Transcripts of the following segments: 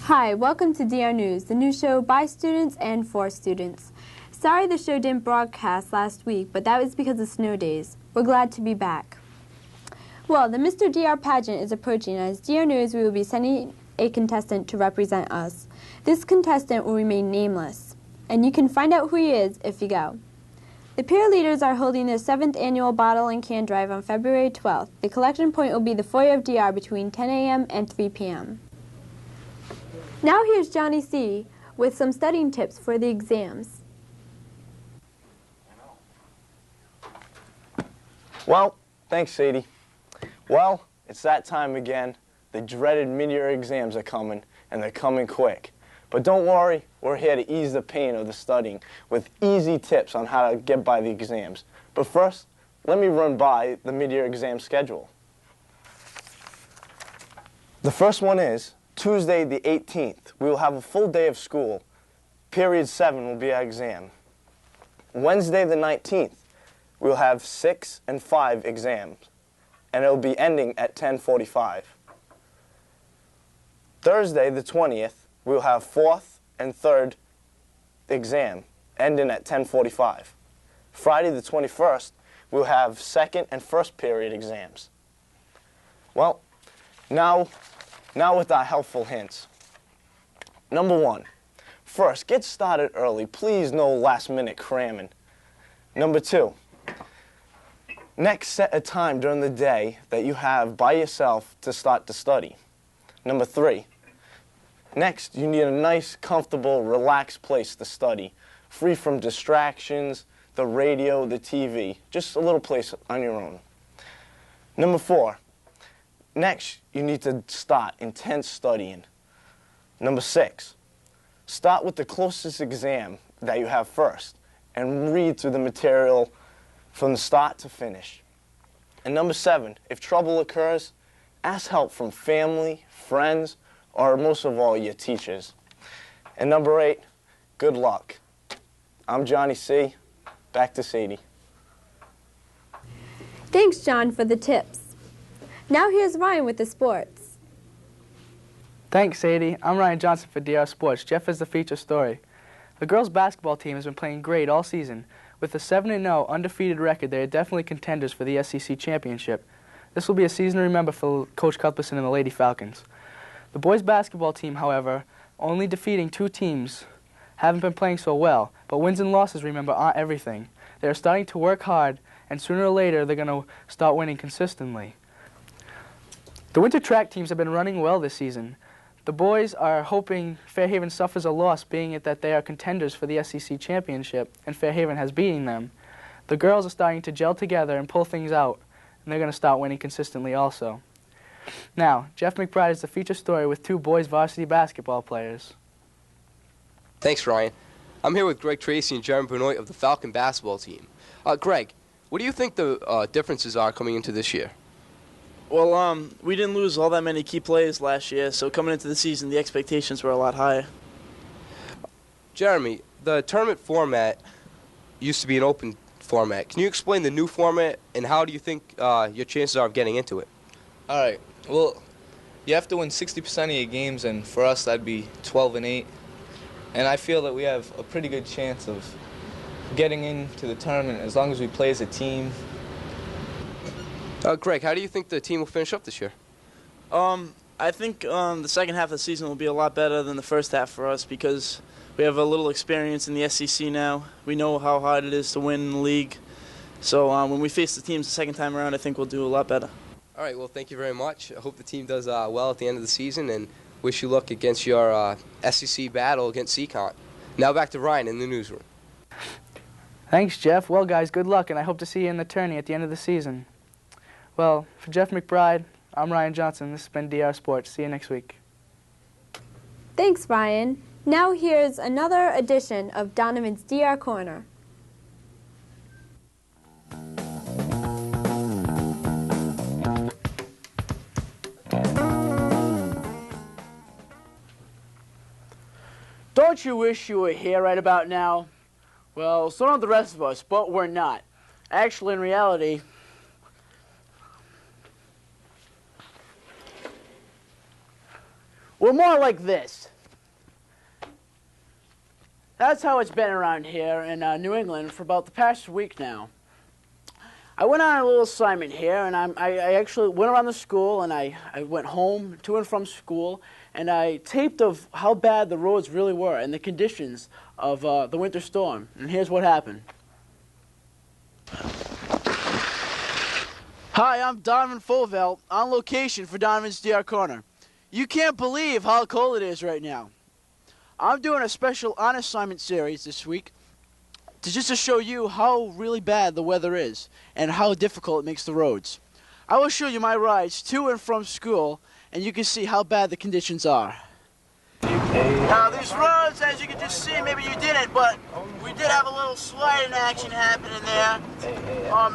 Hi, welcome to DR News, the news show by students and for students. Sorry the show didn't broadcast last week, but that was because of snow days. We're glad to be back. Well, the Mr. DR pageant is approaching, and as DR News, we will be sending a contestant to represent us. This contestant will remain nameless, and you can find out who he is if you go. The peer leaders are holding their 7th annual bottle and can drive on February 12th. The collection point will be the foyer of DR between 10 a.m. and 3 p.m. Now here's Johnny C. with some studying tips for the exams. Well, thanks, Sadie. Well, it's that time again. The dreaded mid-year exams are coming, and they're coming quick. But don't worry, we're here to ease the pain of the studying with easy tips on how to get by the exams. But first, let me run by the mid-year exam schedule. The first one is Tuesday the 18th. We will have a full day of school. Period 7 will be our exam. Wednesday the 19th, we will have 6 and 5 exams, and it will be ending at 10:45. Thursday the 20th, we will have 4th and 3rd exam, ending at 10:45. Friday the 21st, we will have 2nd and 1st period exams. Well, now with our helpful hints. Number 1, first, get started early. Please, no last-minute cramming. Number 2, next, set a time during the day that you have by yourself to start to study. Number 3, next, you need a nice, comfortable, relaxed place to study, free from distractions, the radio, the TV, just a little place on your own. Number 4, next, you need to start intense studying. Number 6, start with the closest exam that you have first and read through the material from the start to finish. And number 7, if trouble occurs, ask help from family, friends, or most of all, your teachers. And number 8, good luck. I'm Johnny C. Back to Sadie. Thanks, John, for the tips. Now here's Ryan with the sports. Thanks, Sadie. I'm Ryan Johnson for DR Sports. Jeff has the feature story. The girls' basketball team has been playing great all season. With a 7-0 undefeated record, they are definitely contenders for the SEC championship. This will be a season to remember for Coach Cuthbertson and the Lady Falcons. The boys' basketball team, however, only defeating 2 teams, haven't been playing so well, but wins and losses, remember, aren't everything. They are starting to work hard, and sooner or later, they're going to start winning consistently. The winter track teams have been running well this season. The boys are hoping Fairhaven suffers a loss, being it that they are contenders for the SEC championship, and Fairhaven has beaten them. The girls are starting to gel together and pull things out, and they're going to start winning consistently also. Now, Jeff McBride is the feature story with 2 boys varsity basketball players. Thanks, Ryan. I'm here with Greg Tracy and Jeremy Benoit of the Falcon basketball team. Greg, what do you think the differences are coming into this year? Well, we didn't lose all that many key players last year, so coming into the season, the expectations were a lot higher. Jeremy, the tournament format used to be an open format. Can you explain the new format, and how do you think your chances are of getting into it? All right. Well, you have to win 60% of your games, and for us, that'd be 12-8. And I feel that we have a pretty good chance of getting into the tournament as long as we play as a team. Greg, how do you think the team will finish up this year? I think the second half of the season will be a lot better than the first half for us because we have a little experience in the SEC now. We know how hard it is to win in the league. So when we face the teams the second time around, I think we'll do a lot better. All right, well, thank you very much. I hope the team does well at the end of the season, and wish you luck against your SEC battle against Seacon. Now back to Ryan in the newsroom. Thanks, Jeff. Well, guys, good luck, and I hope to see you in the tourney at the end of the season. Well, for Jeff McBride, I'm Ryan Johnson. This has been DR Sports. See you next week. Thanks, Ryan. Now here's another edition of Donovan's DR Corner. Don't you wish you were here right about now? Well, so don't the rest of us, but we're not. Actually, in reality, we're more like this. That's how it's been around here in New England for about the past week now. I went on a little assignment here, and I actually went around the school, and I went home to and from school, and I taped of how bad the roads really were and the conditions of the winter storm. And here's what happened. Hi, I'm Donovan Fovelt, on location for Donovan's DR Corner. You can't believe how cold it is right now. I'm doing a special on assignment series this week just to show you how really bad the weather is and how difficult it makes the roads. I will show you my rides to and from school, and you can see how bad the conditions are. Now these roads, as you can just see, maybe you didn't, but we did have a little sliding action happening there.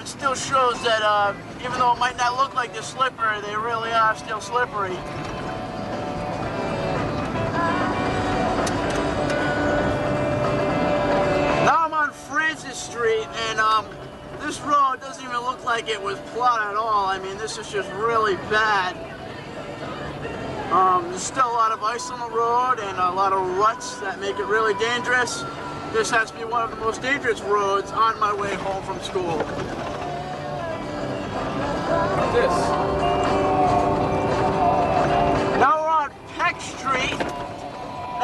It still shows that even though it might not look like they're slippery, they really are still slippery. Francis Street, and this road doesn't even look like it was plowed at all. I mean, this is just really bad. There's still a lot of ice on the road and a lot of ruts that make it really dangerous. This has to be one of the most dangerous roads on my way home from school. What's this? Now we're on Peck Street.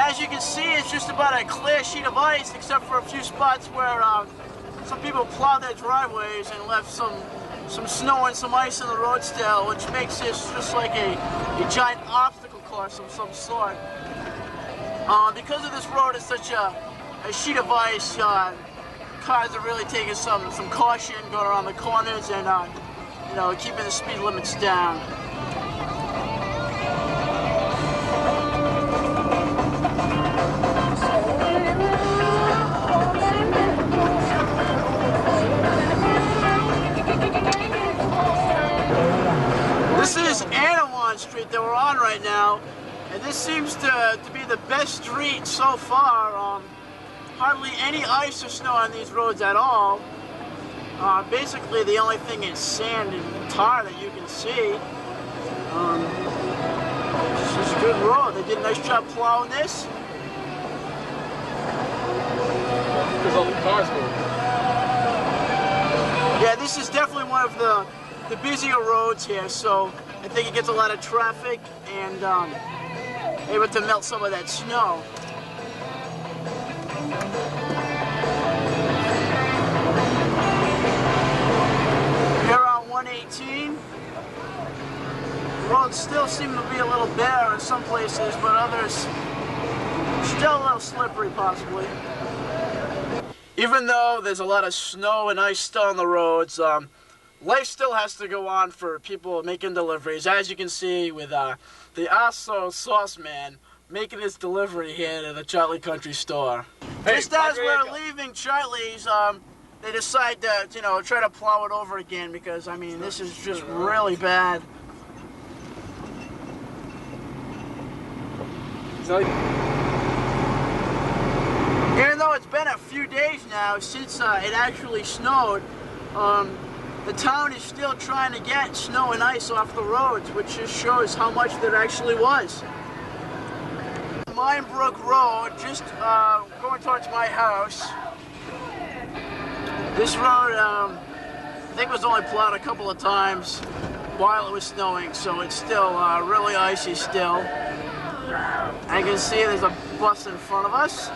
As you can see, it's just about a clear sheet of ice, except for a few spots where some people plowed their driveways and left some snow and some ice in the road still, which makes this just like a giant obstacle course of some sort. Because of this road is such a sheet of ice, cars are really taking some caution going around the corners and you know, keeping the speed limits down. This is Anawan Street that we're on right now, and this seems to be the best street so far. Hardly any ice or snow on these roads at all. Basically, the only thing is sand and tar that you can see. It's just a good road. They did a nice job plowing this. Because all the cars go. Yeah, this is definitely one of the busier roads here, so I think it gets a lot of traffic and able to melt some of that snow. Here on 118, roads still seem to be a little bare in some places, but others still a little slippery possibly. Even though there's a lot of snow and ice still on the roads, life still has to go on for people making deliveries, as you can see with the Aso Sauce Man making his delivery here to the Charlie Country Store. Hey, just as we're leaving Charlie's, they decide to, you know, try to plow it over again because, I mean, this is just really bad. Even though it's been a few days now since it actually snowed, the town is still trying to get snow and ice off the roads, which just shows how much there actually was. Minebrook Road, just going towards my house. This road, I think was only plowed a couple of times while it was snowing, so it's still really icy still. I can see there's a bus in front of us.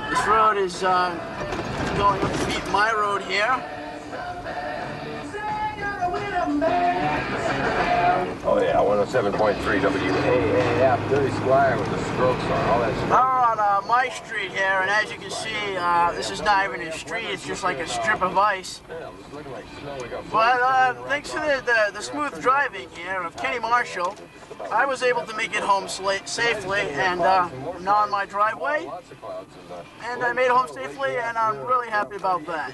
This road is going up to meet my road here. Oh yeah, 107.3 WAAF, Billy Squire with the Strokes on, all that stuff. We're on my street here, and as you can see, this is not even a street, it's just like a strip of ice. But thanks to the smooth driving here of Kenny Marshall, I was able to make it home safely, and now on my driveway, and I made it home safely, and I'm really happy about that.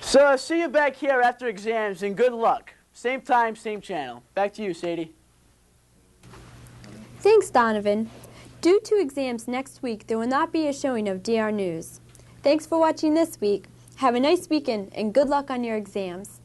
So see you back here after exams, and good luck. Same time, same channel. Back to you, Sadie. Thanks, Donovan. Due to exams next week, there will not be a showing of DR News. Thanks for watching this week. Have a nice weekend, and good luck on your exams.